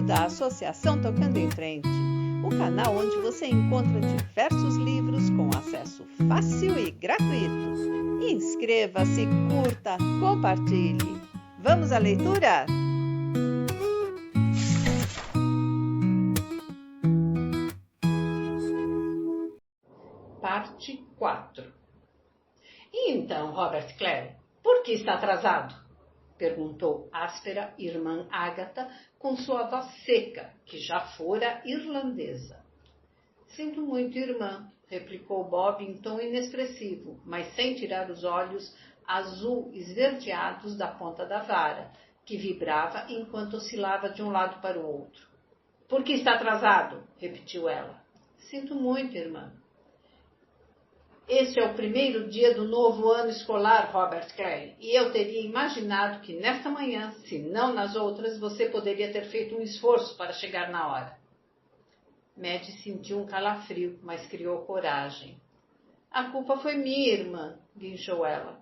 da Associação Tocando em Frente, o canal onde você encontra diversos livros com acesso fácil e gratuito. Inscreva-se, curta, compartilhe. Vamos à leitura? Parte 4. E então, Robert Clare, por que está atrasado? Perguntou áspera irmã Ágata com sua voz seca, que já fora irlandesa. Sinto muito, irmã, replicou Bob em tom inexpressivo, mas sem tirar os olhos azul esverdeados da ponta da vara, que vibrava enquanto oscilava de um lado para o outro. Por que está atrasado? Repetiu ela. Sinto muito, irmã. Este é o primeiro dia do novo ano escolar, Robert Clare, e eu teria imaginado que nesta manhã, se não nas outras, você poderia ter feito um esforço para chegar na hora. Maddie sentiu um calafrio, mas criou coragem. A culpa foi minha, irmã, guinchou ela.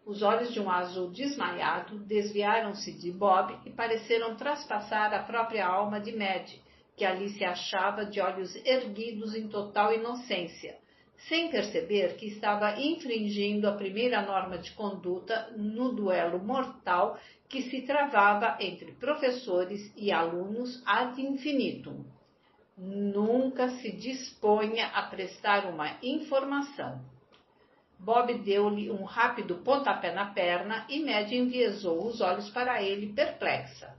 Os olhos de um azul desmaiado desviaram-se de Bob e pareceram traspassar a própria alma de Maddie, que ali se achava de olhos erguidos em total inocência, sem perceber que estava infringindo a primeira norma de conduta no duelo mortal que se travava entre professores e alunos ad infinitum. Nunca se disponha a prestar uma informação. Bob deu-lhe um rápido pontapé na perna e Maddie enviesou os olhos para ele, perplexa.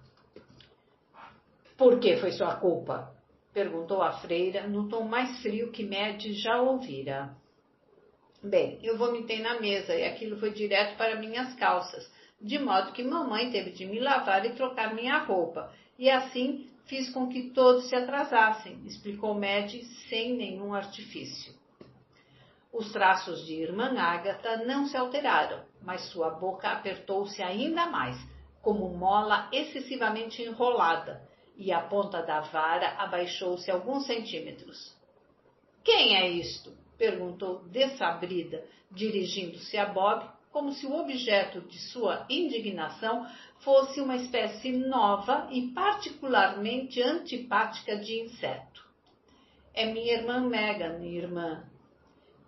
Por que foi sua culpa? Perguntou a freira no tom mais frio que Maddie já ouvira. Bem, eu vomitei na mesa e aquilo foi direto para minhas calças, de modo que mamãe teve de me lavar e trocar minha roupa, e assim fiz com que todos se atrasassem, explicou Maddie sem nenhum artifício. Os traços de irmã Ágata não se alteraram, mas sua boca apertou-se ainda mais, como mola excessivamente enrolada, e a ponta da vara abaixou-se alguns centímetros. — Quem é isto? Perguntou dessabrida, dirigindo-se a Bob, como se o objeto de sua indignação fosse uma espécie nova e particularmente antipática de inseto. — É minha irmã Megan, irmã.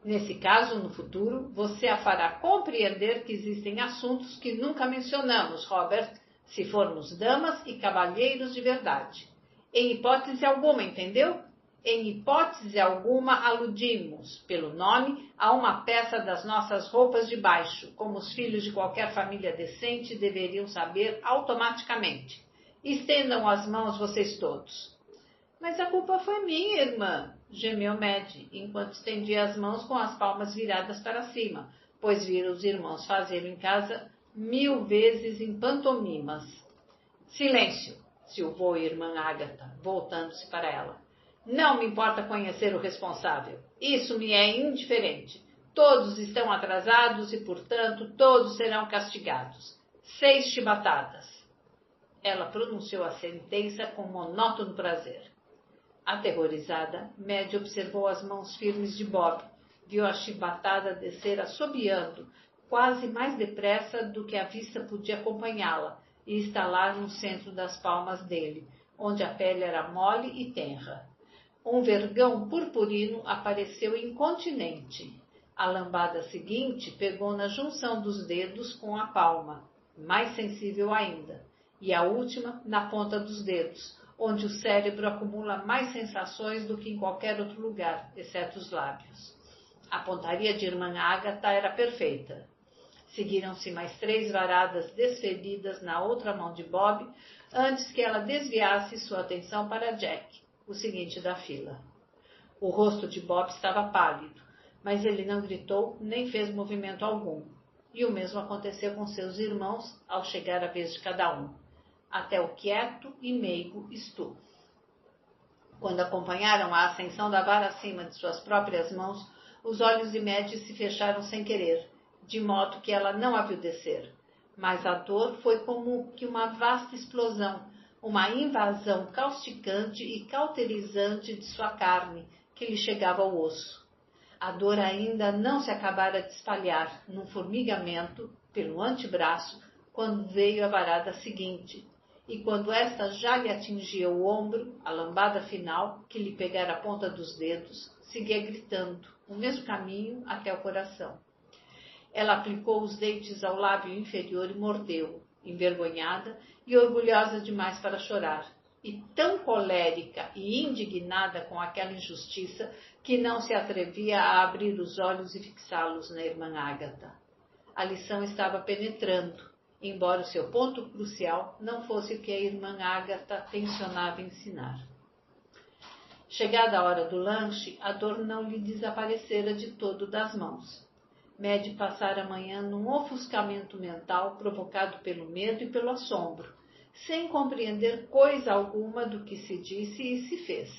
Nesse caso, no futuro, você a fará compreender que existem assuntos que nunca mencionamos, Robert, se formos damas e cavalheiros de verdade. Em hipótese alguma, entendeu? Em hipótese alguma aludimos, pelo nome, a uma peça das nossas roupas de baixo, como os filhos de qualquer família decente deveriam saber automaticamente. Estendam as mãos vocês todos. Mas a culpa foi minha, irmã, gemeu Maddie, enquanto estendia as mãos com as palmas viradas para cima, pois vira os irmãos fazê-lo em casa 1000 vezes em pantomimas. Silêncio, silvou a irmã Ágata, voltando-se para ela. Não me importa conhecer o responsável. Isso me é indiferente. Todos estão atrasados e, portanto, todos serão castigados. 6 chibatadas. Ela pronunciou a sentença com monótono prazer. Aterrorizada, Maddie observou as mãos firmes de Bob. Viu a chibatada descer assobiando, quase mais depressa do que a vista podia acompanhá-la, e estalar no centro das palmas dele, onde a pele era mole e tenra. Um vergão purpurino apareceu incontinente. A lambada seguinte pegou na junção dos dedos com a palma, mais sensível ainda, e a última na ponta dos dedos, onde o cérebro acumula mais sensações do que em qualquer outro lugar, exceto os lábios. A pontaria de irmã Ágata era perfeita. Seguiram-se mais 3 varadas desferidas na outra mão de Bob, antes que ela desviasse sua atenção para Jack, o seguinte da fila. O rosto de Bob estava pálido, mas ele não gritou nem fez movimento algum, e o mesmo aconteceu com seus irmãos ao chegar a vez de cada um, até o quieto e meigo Stu. Quando acompanharam a ascensão da vara acima de suas próprias mãos, os olhos de Maddie se fecharam sem querer, de modo que ela não a viu descer. Mas a dor foi como que uma vasta explosão, uma invasão causticante e cauterizante de sua carne, que lhe chegava ao osso. A dor ainda não se acabara de espalhar num formigamento pelo antebraço, quando veio a varada seguinte, e quando esta já lhe atingia o ombro, a lambada final, que lhe pegara a ponta dos dedos, seguia gritando, o mesmo caminho até o coração. Ela aplicou os dentes ao lábio inferior e mordeu, envergonhada e orgulhosa demais para chorar, e tão colérica e indignada com aquela injustiça que não se atrevia a abrir os olhos e fixá-los na irmã Ágata. A lição estava penetrando, embora o seu ponto crucial não fosse o que a irmã Ágata tencionava ensinar. Chegada a hora do lanche, a dor não lhe desaparecera de todo das mãos. Mede passara a manhã num ofuscamento mental provocado pelo medo e pelo assombro, sem compreender coisa alguma do que se disse e se fez.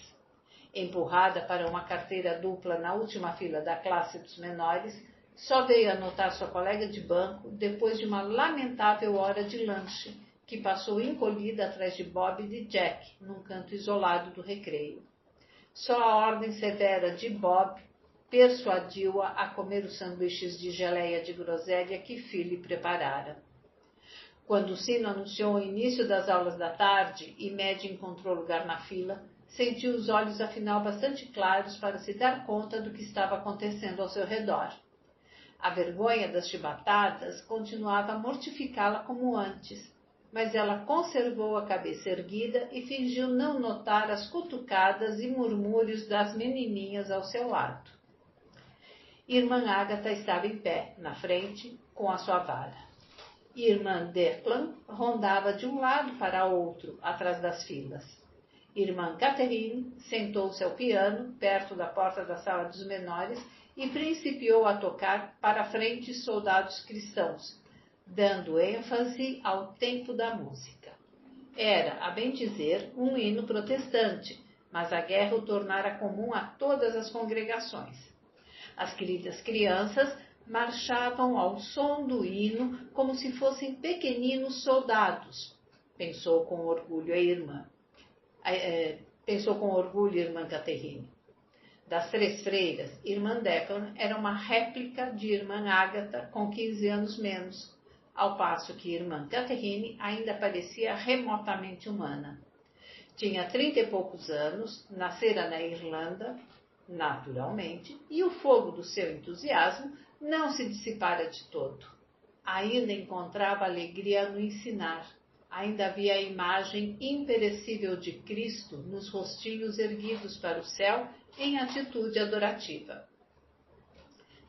Empurrada para uma carteira dupla na última fila da classe dos menores, só veio anotar sua colega de banco depois de uma lamentável hora de lanche, que passou encolhida atrás de Bob e de Jack, num canto isolado do recreio. Só a ordem severa de Bob persuadiu-a a comer os sanduíches de geleia de groselha que Phil preparara. Quando o sino anunciou o início das aulas da tarde e Mad encontrou lugar na fila, sentiu os olhos afinal bastante claros para se dar conta do que estava acontecendo ao seu redor. A vergonha das chibatadas continuava a mortificá-la como antes, mas ela conservou a cabeça erguida e fingiu não notar as cutucadas e murmúrios das menininhas ao seu lado. Irmã Ágata estava em pé, na frente, com a sua vara. Irmã Declan rondava de um lado para outro, atrás das filas. Irmã Catherine sentou-se ao piano, perto da porta da sala dos menores, e principiou a tocar para frente soldados cristãos, dando ênfase ao tempo da música. Era, a bem dizer, um hino protestante, mas a guerra o tornara comum a todas as congregações. As queridas crianças marchavam ao som do hino como se fossem pequeninos soldados, pensou com orgulho irmã Catherine. Das 3 freiras, irmã Declan era uma réplica de irmã Ágata com 15 anos menos, ao passo que irmã Catherine ainda parecia remotamente humana. Tinha 30 e poucos anos, nascera na Irlanda, naturalmente, e o fogo do seu entusiasmo não se dissipara de todo. Ainda encontrava alegria no ensinar. Ainda havia a imagem imperecível de Cristo nos rostinhos erguidos para o céu em atitude adorativa.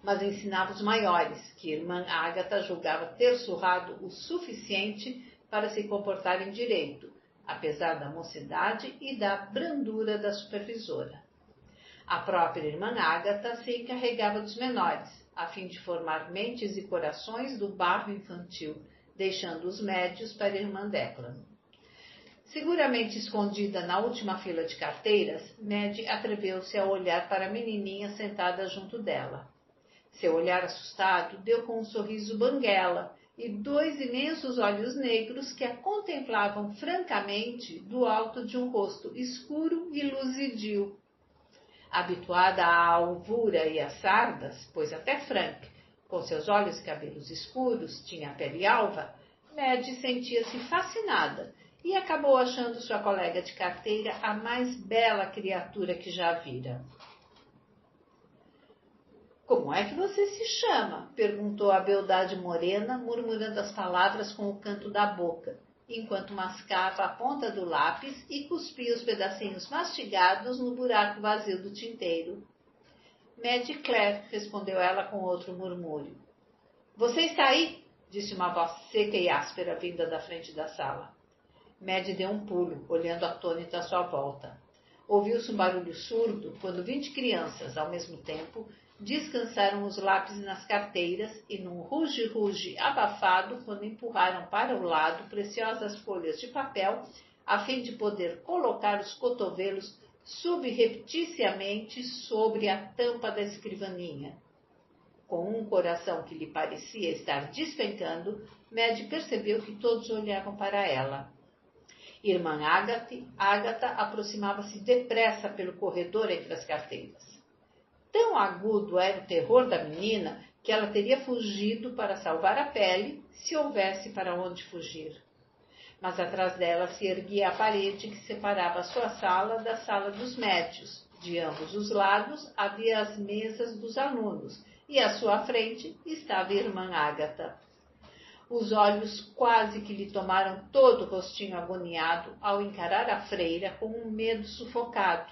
Mas ensinava os maiores, que irmã Ágata julgava ter surrado o suficiente para se comportarem direito, apesar da mocidade e da brandura da supervisora. A própria irmã Ágata se encarregava dos menores, a fim de formar mentes e corações do barro infantil, deixando os médios para a irmã Declan. Seguramente escondida na última fila de carteiras, Mad atreveu-se a olhar para a menininha sentada junto dela. Seu olhar assustado deu com um sorriso banguela e 2 imensos olhos negros que a contemplavam francamente do alto de um rosto escuro e luzidio. Habituada à alvura e às sardas, pois até Frank, com seus olhos e cabelos escuros, tinha a pele alva, Mad sentia-se fascinada e acabou achando sua colega de carteira a mais bela criatura que já vira. Como é que você se chama? Perguntou a beldade morena, murmurando as palavras com o canto da boca, enquanto mascava a ponta do lápis e cuspia os pedacinhos mastigados no buraco vazio do tinteiro. Mad Claire, respondeu ela com outro murmúrio. Você está aí? Disse uma voz seca e áspera vinda da frente da sala. Mad deu um pulo, olhando atônita à sua volta. Ouviu-se um barulho surdo quando 20 crianças, ao mesmo tempo, descansaram os lápis nas carteiras e num ruge-ruge abafado quando empurraram para o lado preciosas folhas de papel a fim de poder colocar os cotovelos subrepticiamente sobre a tampa da escrivaninha. Com um coração que lhe parecia estar despencando, Mad percebeu que todos olhavam para ela. Irmã Ágata aproximava-se depressa pelo corredor entre as carteiras. Tão agudo era o terror da menina que ela teria fugido para salvar a pele se houvesse para onde fugir. mas atrás dela se erguia a parede que separava a sua sala da sala dos médios. De ambos os lados havia as mesas dos alunos, e à sua frente estava a irmã Ágata. Os olhos quase que lhe tomaram todo o rostinho agoniado ao encarar a freira com um medo sufocado,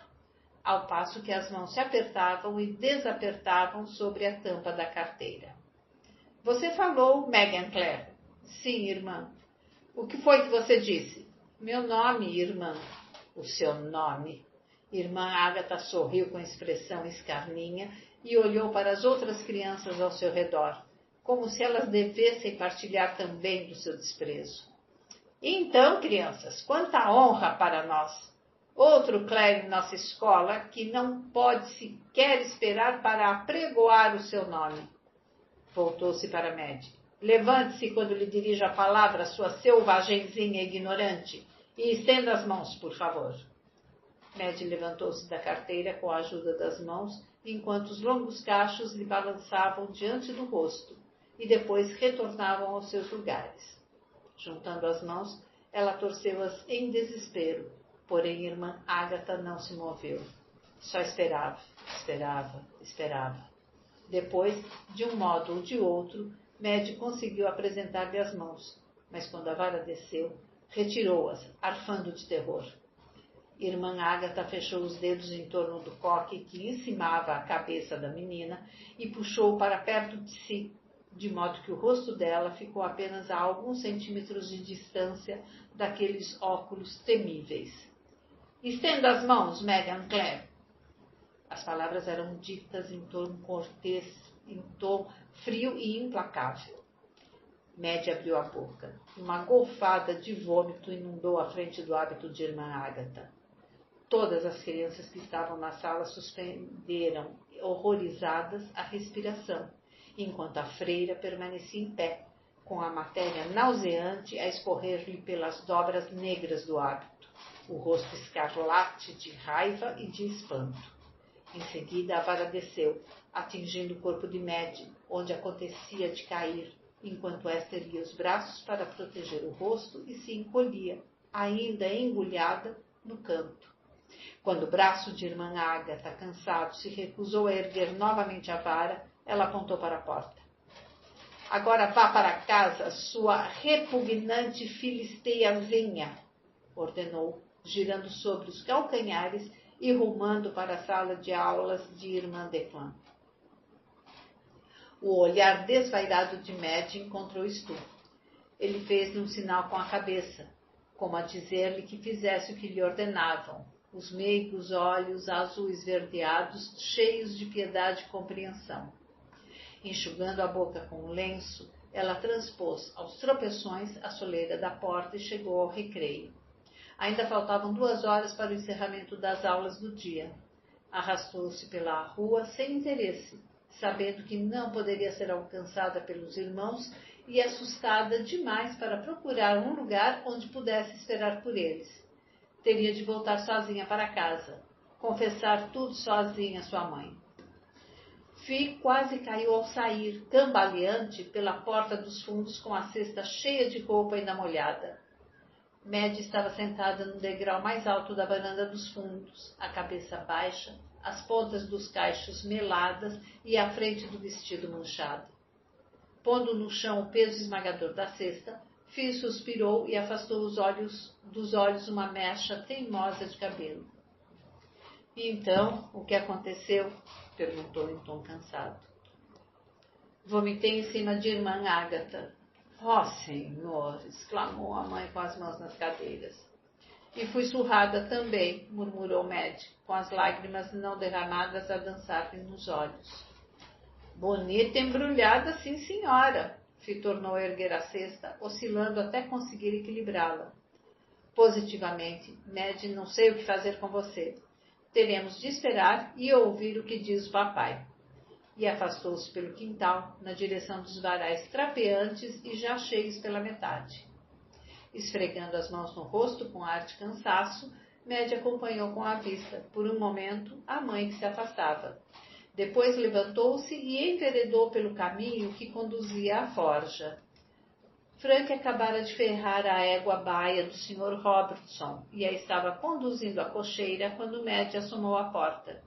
ao passo que as mãos se apertavam e desapertavam sobre a tampa da carteira. Você falou, Megan Clare? Sim, irmã. O que foi que você disse? Meu nome, irmã. O seu nome. Irmã Ágata sorriu com expressão escarninha e olhou para as outras crianças ao seu redor, como se elas devessem partilhar também do seu desprezo. Então, crianças, quanta honra para nós! Outro Clare em nossa escola que não pode sequer esperar para apregoar o seu nome. Voltou-se para Mad. Levante-se quando lhe dirijo a palavra, sua selvagenzinha ignorante, e estenda as mãos, por favor. Mad levantou-se da carteira com a ajuda das mãos, enquanto os longos cachos lhe balançavam diante do rosto, e depois retornavam aos seus lugares. Juntando as mãos, ela torceu-as em desespero, porém irmã Ágata não se moveu. Só esperava, esperava, esperava. Depois, de um modo ou de outro, Mad conseguiu apresentar-lhe as mãos, mas quando a vara desceu, retirou-as, arfando de terror. Irmã Ágata fechou os dedos em torno do coque que encimava a cabeça da menina e puxou-o para perto de si, de modo que o rosto dela ficou apenas a alguns centímetros de distância daqueles óculos temíveis. Estenda as mãos, Megan Clare. As palavras eram ditas em tom cortês, em tom frio e implacável. Mad abriu a boca. Uma golfada de vômito inundou a frente do hábito de irmã Ágata. Todas as crianças que estavam na sala suspenderam, horrorizadas, a respiração, enquanto a freira permanecia em pé, com a matéria nauseante a escorrer-lhe pelas dobras negras do hábito, o rosto escarlate de raiva e de espanto. Em seguida, a vara desceu, atingindo o corpo de Mad, onde acontecia de cair, enquanto esta erguia os braços para proteger o rosto e se encolhia, ainda engulhada, no canto. Quando o braço de irmã Ágata, cansado, se recusou a erguer novamente a vara, ela apontou para a porta. Agora vá para casa, sua repugnante filisteiazinha, ordenou, girando sobre os calcanhares e rumando para a sala de aulas de irmã Declan. O olhar desvairado de Mad encontrou Stu. Ele fez-lhe um sinal com a cabeça, como a dizer-lhe que fizesse o que lhe ordenavam. Os meigos olhos azul-esverdeados, cheios de piedade e compreensão. Enxugando a boca com um lenço, ela transpôs aos tropeções a soleira da porta e chegou ao recreio. Ainda faltavam 2 horas para o encerramento das aulas do dia. Arrastou-se pela rua sem interesse, sabendo que não poderia ser alcançada pelos irmãos e assustada demais para procurar um lugar onde pudesse esperar por eles. Teria de voltar sozinha para casa, confessar tudo sozinha à sua mãe. Fi quase caiu ao sair, cambaleante, pela porta dos fundos com a cesta cheia de roupa ainda molhada. Mad estava sentada no degrau mais alto da varanda dos fundos, a cabeça baixa, as pontas dos cachos meladas e a frente do vestido manchado. Pondo no chão o peso esmagador da cesta, Fi suspirou e afastou dos olhos uma mecha teimosa de cabelo. E então, o que aconteceu? Perguntou em tom cansado. Vomitei em cima de irmã Ágata. Oh, Senhor! Exclamou a mãe com as mãos nas cadeiras. E fui surrada também, murmurou Mad, com as lágrimas não derramadas a dançar-lhe nos olhos. Bonita embrulhada, sim, senhora! Fi tornou a erguer a cesta, oscilando até conseguir equilibrá-la. Positivamente, Mad, não sei o que fazer com você. Teremos de esperar e ouvir o que diz o papai. E afastou-se pelo quintal, na direção dos varais trapeantes e já cheios pela metade. Esfregando as mãos no rosto com ar de cansaço, Mad acompanhou com a vista, por um momento, a mãe que se afastava. Depois levantou-se e enveredou pelo caminho que conduzia à forja. Frank acabara de ferrar a égua baia do Sr. Robertson e a estava conduzindo à cocheira quando Madge assomou à porta.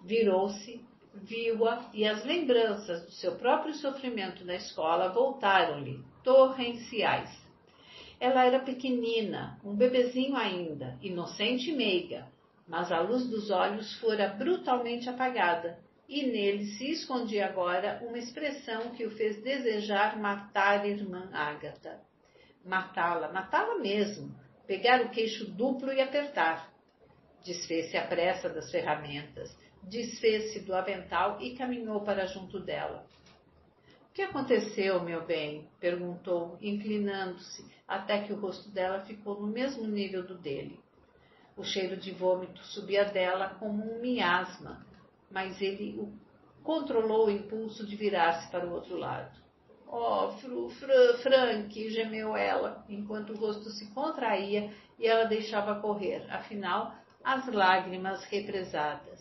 Virou-se, viu-a e as lembranças do seu próprio sofrimento na escola voltaram-lhe, torrenciais. Ela era pequenina, um bebezinho ainda, inocente e meiga, mas a luz dos olhos fora brutalmente apagada, e nele se escondia agora uma expressão que o fez desejar matar a irmã Ágata. Matá-la mesmo, pegar o queixo duplo e apertar. Desfez-se à pressa das ferramentas, desfez-se do avental e caminhou para junto dela. — O que aconteceu, meu bem? Perguntou, inclinando-se, até que o rosto dela ficou no mesmo nível do dele. O cheiro de vômito subia dela como um miasma, mas ele controlou o impulso de virar-se para o outro lado. — Oh, Frank, gemeu ela, enquanto o rosto se contraía e ela deixava correr, afinal, as lágrimas represadas.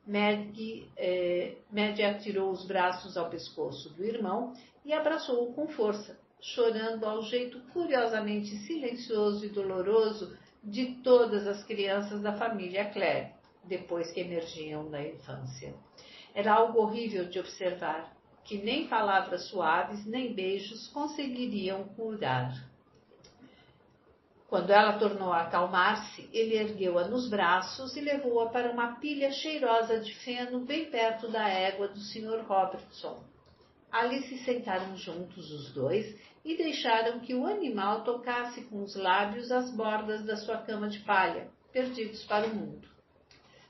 Madge atirou os braços ao pescoço do irmão e abraçou-o com força, chorando ao jeito curiosamente silencioso e doloroso de todas as crianças da família Clare, depois que emergiam da infância. Era algo horrível de observar, que nem palavras suaves nem beijos conseguiriam curar. Quando ela tornou a acalmar-se, ele ergueu-a nos braços e levou-a para uma pilha cheirosa de feno bem perto da égua do Sr. Robertson. Ali se sentaram juntos os dois e deixaram que o animal tocasse com os lábios as bordas da sua cama de palha, perdidos para o mundo.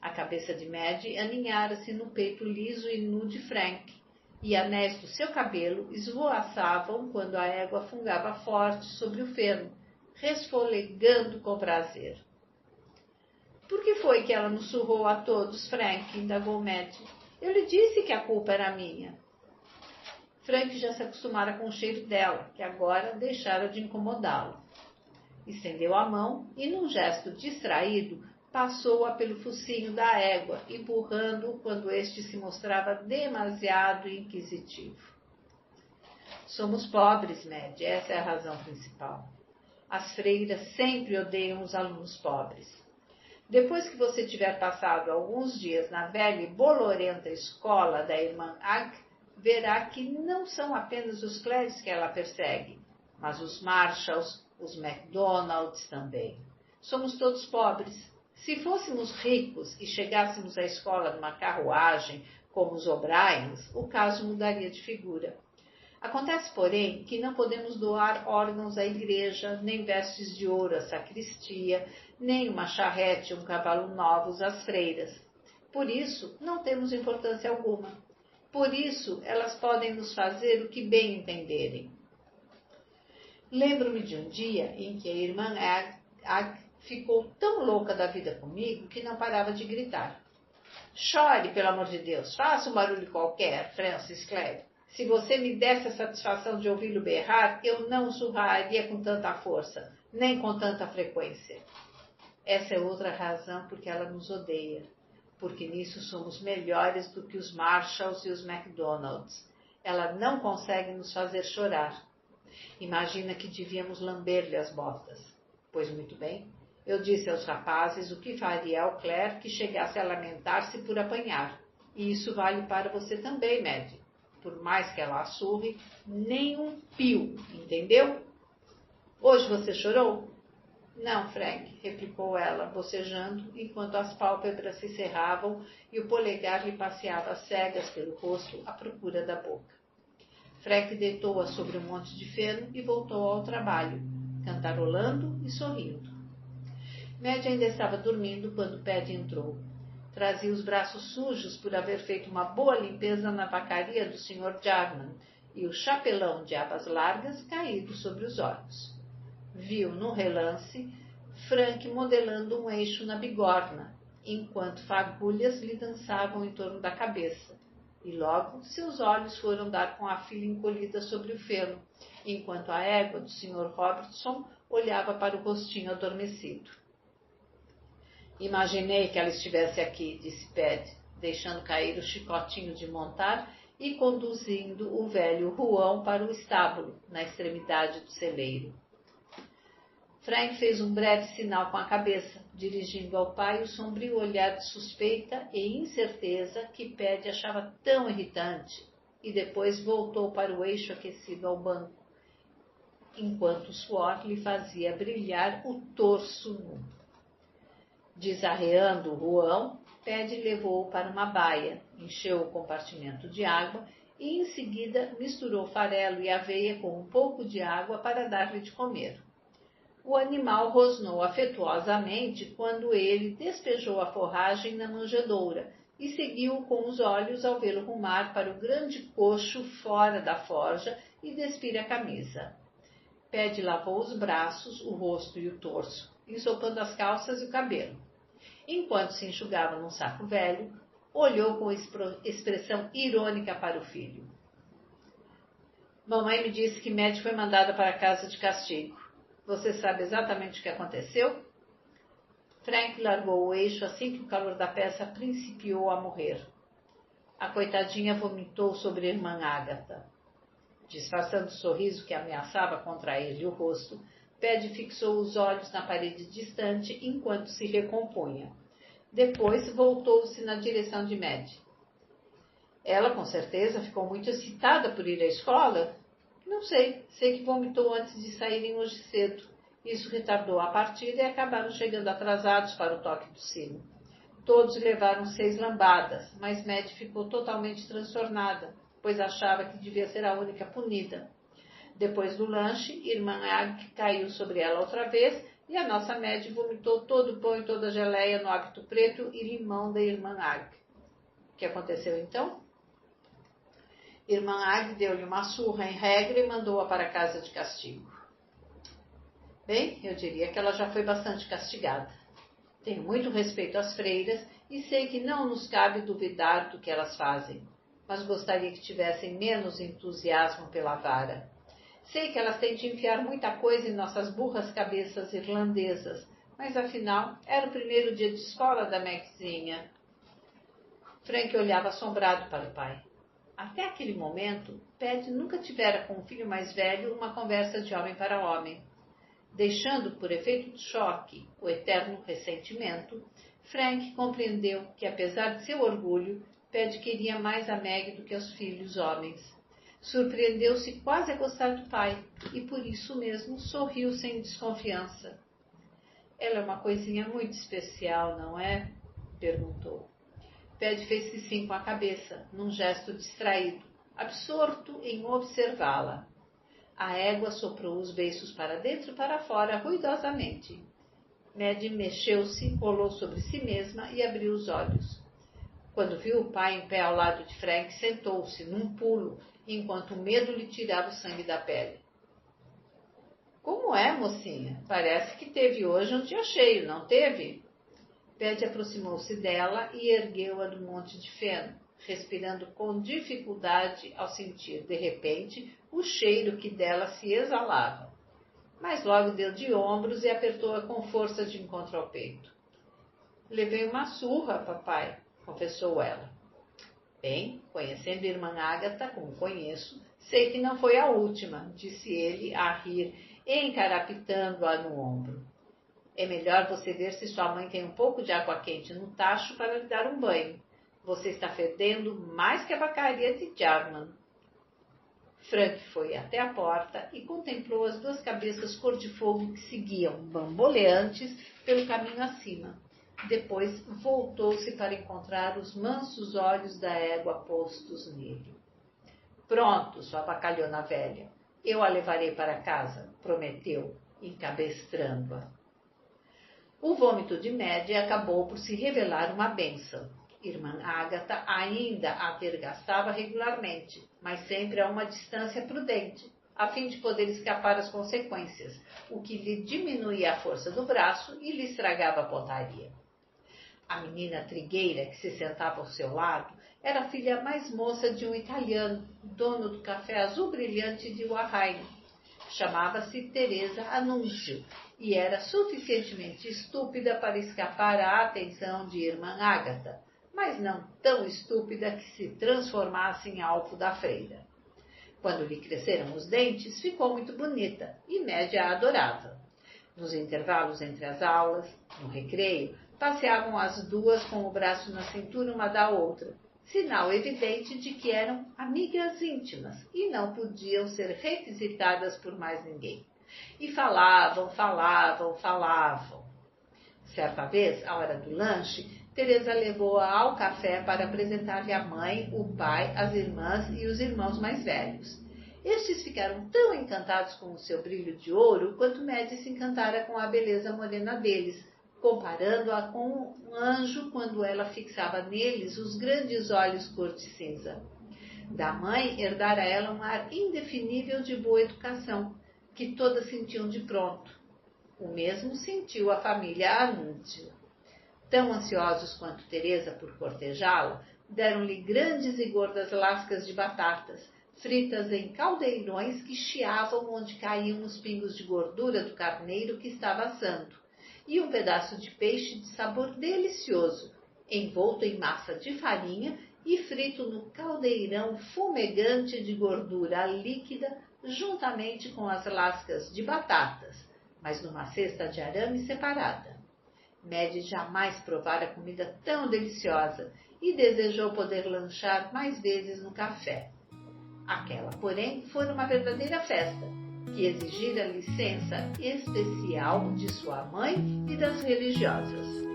A cabeça de Madge aninhara-se no peito liso e nu de Frank, e anéis do seu cabelo esvoaçavam quando a égua fungava forte sobre o feno, resfolegando com prazer. — Por que foi que ela nos surrou a todos, Frank? Indagou Madge. — Eu lhe disse que a culpa era minha. Frank já se acostumara com o cheiro dela, que agora deixara de incomodá-lo. Estendeu a mão e, num gesto distraído, passou-a pelo focinho da égua, empurrando-o quando este se mostrava demasiado inquisitivo. — Somos pobres, Madge, essa é a razão principal. As freiras sempre odeiam os alunos pobres. Depois que você tiver passado alguns dias na velha e bolorenta escola da irmã Ag, verá que não são apenas os Clares que ela persegue, mas os Marshalls, os MacDonalds também. Somos todos pobres. Se fôssemos ricos e chegássemos à escola numa carruagem, como os O'Briens, o caso mudaria de figura. Acontece, porém, que não podemos doar órgãos à igreja, nem vestes de ouro à sacristia, nem uma charrete ou um cavalo novos às freiras. Por isso, não temos importância alguma. Por isso, elas podem nos fazer o que bem entenderem. Lembro-me de um dia em que a irmã Ag ficou tão louca da vida comigo que não parava de gritar. — Chore, pelo amor de Deus, faça um barulho qualquer, Francis Clare. Se você me desse a satisfação de ouvi-lo berrar, eu não o surraria com tanta força, nem com tanta frequência. Essa é outra razão porque ela nos odeia, porque nisso somos melhores do que os Marshalls e os MacDonalds. Ela não consegue nos fazer chorar. Imagina que devíamos lamber-lhe as botas. Pois muito bem, eu disse aos rapazes o que faria ao Clare que chegasse a lamentar-se por apanhar. E isso vale para você também, Madge. Por mais que ela a surre, nem um pio, entendeu? Hoje você chorou? Não, Frank, replicou ela, bocejando, enquanto as pálpebras se cerravam e o polegar lhe passeava cegas pelo rosto à procura da boca. Frank deitou-a sobre um monte de feno e voltou ao trabalho, cantarolando e sorrindo. Madge ainda estava dormindo quando Paddy entrou. Trazia os braços sujos por haver feito uma boa limpeza na vacaria do Sr. Jarman e o chapelão de abas largas caído sobre os olhos. Viu, no relance, Frank modelando um eixo na bigorna, enquanto fagulhas lhe dançavam em torno da cabeça, e logo seus olhos foram dar com a filha encolhida sobre o feno, enquanto a égua do Sr. Robertson olhava para o rostinho adormecido. Imaginei que ela estivesse aqui, disse Paddy, deixando cair o chicotinho de montar e conduzindo o velho João para o estábulo, na extremidade do celeiro. Frank fez um breve sinal com a cabeça, dirigindo ao pai o sombrio olhar de suspeita e incerteza que Paddy achava tão irritante, e depois voltou para o eixo aquecido ao banco, enquanto o suor lhe fazia brilhar o torso nu. Desarreando o João, Paddy levou-o para uma baia, encheu o compartimento de água e em seguida misturou farelo e aveia com um pouco de água para dar-lhe de comer. O animal rosnou afetuosamente quando ele despejou a forragem na manjedoura e seguiu com os olhos ao vê-lo rumar para o grande coxo fora da forja e despir a camisa. Paddy lavou os braços, o rosto e o torso, ensopando as calças e o cabelo. Enquanto se enxugava num saco velho, olhou com expressão irônica para o filho. Mamãe me disse que Maddie foi mandada para a casa de castigo. Você sabe exatamente o que aconteceu? Frank largou o eixo assim que o calor da peça principiou a morrer. A coitadinha vomitou sobre a irmã Ágata. Disfarçando o sorriso que ameaçava contrair-lhe o rosto, Paddy fixou os olhos na parede distante enquanto se recompunha. Depois voltou-se na direção de Maddie. Ela, com certeza, ficou muito excitada por ir à escola? Não sei. Sei que vomitou antes de saírem hoje cedo. Isso retardou a partida e acabaram chegando atrasados para o toque do sino. Todos levaram 6 lambadas, mas Maddie ficou totalmente transtornada, pois achava que devia ser a única punida. Depois do lanche, irmã Ag caiu sobre ela outra vez e a nossa Maddie vomitou todo o pão e toda a geleia no hábito preto e limão da irmã Ag. O que aconteceu então? Irmã Ag deu-lhe uma surra em regra e mandou-a para a casa de castigo. Bem, eu diria que ela já foi bastante castigada. Tenho muito respeito às freiras e sei que não nos cabe duvidar do que elas fazem, mas gostaria que tivessem menos entusiasmo pela vara. Sei que elas têm de enfiar muita coisa em nossas burras cabeças irlandesas, mas afinal era o primeiro dia de escola da Maczinha. Frank olhava assombrado para o pai. Até aquele momento, Paddy nunca tivera com o filho mais velho uma conversa de homem para homem. Deixando por efeito de choque o eterno ressentimento, Frank compreendeu que, apesar de seu orgulho, Paddy queria mais a Meg do que os filhos homens. Surpreendeu-se quase a gostar do pai e, por isso mesmo, sorriu sem desconfiança. Ela é uma coisinha muito especial, não é? Perguntou. Paddy fez que sim com a cabeça, num gesto distraído, absorto em observá-la. A égua soprou os beiços para dentro e para fora, ruidosamente. Maddie mexeu-se, rolou sobre si mesma e abriu os olhos. Quando viu o pai em pé ao lado de Frank, sentou-se num pulo, enquanto o medo lhe tirava o sangue da pele. Como é, mocinha? Parece que teve hoje um dia cheio, não teve? Paddy aproximou-se dela e ergueu-a do monte de feno, respirando com dificuldade ao sentir, de repente, o cheiro que dela se exalava. Mas logo deu de ombros e apertou-a com força de encontro ao peito. Levei uma surra, papai, confessou ela. Bem, conhecendo a irmã Ágata, como conheço, sei que não foi a última, disse ele a rir, encarapitando-a no ombro. É melhor você ver se sua mãe tem um pouco de água quente no tacho para lhe dar um banho. Você está fedendo mais que a vacaria de Jarman. Frank foi até a porta e contemplou as 2 cabeças cor-de-fogo que seguiam, bamboleantes, pelo caminho acima. Depois voltou-se para encontrar os mansos olhos da égua postos nele. Pronto, sua bacalhona velha. Eu a levarei para casa, prometeu, encabestrando-a. O vômito de Maddie acabou por se revelar uma bênção. Irmã Ágata ainda a vergaçava regularmente, mas sempre a uma distância prudente, a fim de poder escapar às consequências, o que lhe diminuía a força do braço e lhe estragava a pontaria. A menina trigueira que se sentava ao seu lado era a filha mais moça de um italiano, dono do café azul brilhante de Warheim. Chamava-se Teresa Anúncio e era suficientemente estúpida para escapar à atenção de irmã Ágata, mas não tão estúpida que se transformasse em alvo da freira. Quando lhe cresceram os dentes, ficou muito bonita e Média a adorava. Nos intervalos entre as aulas, no recreio, passeavam as duas com o braço na cintura uma da outra, sinal evidente de que eram amigas íntimas e não podiam ser requisitadas por mais ninguém. E falavam. Certa vez, à hora do lanche, Teresa levou-a ao café para apresentar-lhe a mãe, o pai, as irmãs e os irmãos mais velhos. Estes ficaram tão encantados com o seu brilho de ouro quanto Média se encantara com a beleza morena deles, comparando-a com um anjo quando ela fixava neles os grandes olhos cor de cinza. Da mãe herdara ela um ar indefinível de boa educação, que todas sentiam de pronto. O mesmo sentiu a família Anúncio. Tão ansiosos quanto Teresa por cortejá-la, deram-lhe grandes e gordas lascas de batatas, fritas em caldeirões que chiavam onde caíam os pingos de gordura do carneiro que estava assando, e um pedaço de peixe de sabor delicioso, envolto em massa de farinha e frito no caldeirão fumegante de gordura líquida, juntamente com as lascas de batatas, mas numa cesta de arame separada. Média jamais provara comida tão deliciosa e desejou poder lanchar mais vezes no café. Aquela, porém, foi uma verdadeira festa, que exigira licença especial de sua mãe e das religiosas.